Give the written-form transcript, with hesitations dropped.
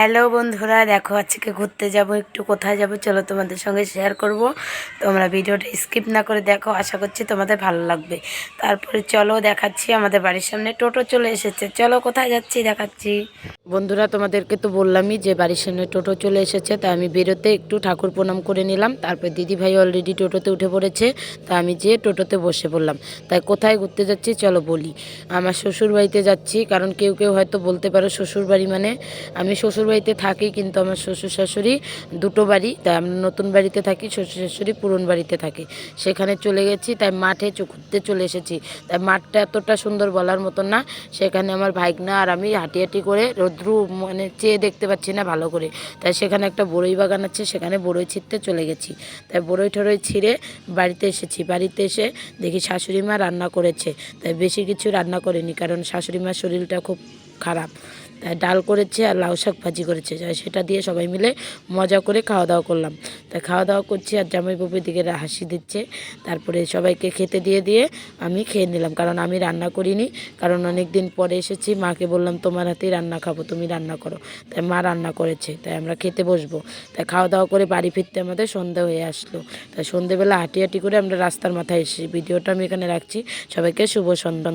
Hello বন্ধুরা, দেখো আজকে ঘুরতে যাব। একটু কোথায় যাব চলো তোমাদের সঙ্গে শেয়ার করব। তোমরা ভিডিওটা স্কিপ না করে দেখো, আশা করছি তোমাদের ভালো লাগবে। তারপরে চলো দেখাচ্ছি, আমাদের বাড়ির সামনে টোটো চলে এসেছে। চলো কোথায় যাচ্ছি দেখাচ্ছি। বন্ধুরা, তোমাদেরকে তো বললামই যে বাড়ির সামনে টোটো চলে এসেছে, তা আমি বেরোতে একটু ঠাকুর প্রণাম করে নিলাম। তারপর দিদিভাই অলরেডি টোটোতে উঠে পড়েছে, তা আমি যেয়ে টোটোতে বসে পড়লাম। তাই কোথায় ঘুরতে যাচ্ছি চলো বলি। আমার শ্বশুর বাড়িতে যাচ্ছি, কারণ কেউ কেউ হয়তো বলতে পারো শ্বশুর বাড়ি মানে আমি শ্বশুর বাড়িতে থাকি, কিন্তু আমার শ্বশুর শাশুড়ি দুটো বাড়ি। তাই আমরা নতুন বাড়িতে থাকি, শ্বশুর শাশুড়ি পুরনো বাড়িতে থাকে। সেখানে চলে গেছি, তাই মাঠে ঘুরতে চলে এসেছি। তাই মাঠটা এতটা সুন্দর বলার মতন না। সেখানে আমার ভাইগনা আর আমি হাঁটি হাঁটি করে রোদ্রু মানে চেয়ে দেখতে পাচ্ছি না ভালো করে। তাই সেখানে একটা বড়ই বাগান আছে, সেখানে বড়ই ছিঁড়তে চলে গেছি। তাই বড়ই টড়ই ছিঁড়ে বাড়িতে এসেছি। বাড়িতে এসে দেখি শাশুড়ি মা রান্না করেছে। তাই বেশি কিছু রান্না করেনি, কারণ শাশুড়ি মার শরীরটা খুব খারাপ। তাই ডাল করেছে আর লাউ শাক ভাজি করেছে। সেটা দিয়ে সবাই মিলে মজা করে খাওয়া দাওয়া করলাম। তাই খাওয়া দাওয়া করছি আর জামাইবাবুর দিকে হাসি দিচ্ছে। তারপরে সবাইকে খেতে দিয়ে আমি খেয়ে নিলাম, কারণ আমি রান্না করিনি। কারণ অনেক দিন পরে এসেছি, মাকে বললাম তোমার হাতেই রান্না খাবো, তুমি রান্না করো। তাই মা রান্না করেছে, তাই আমরা খেতে বসবো। তাই খাওয়া দাওয়া করে বাড়ি ফিরতে আমাদের সন্ধ্যা হয়ে আসলো। তাই সন্ধ্যেবেলা হাঁটি হাঁটি করে আমরা রাস্তার মাথায় এসেছি। ভিডিওটা আমি এখানে রাখছি। সবাইকে শুভ সন্ধ্যা।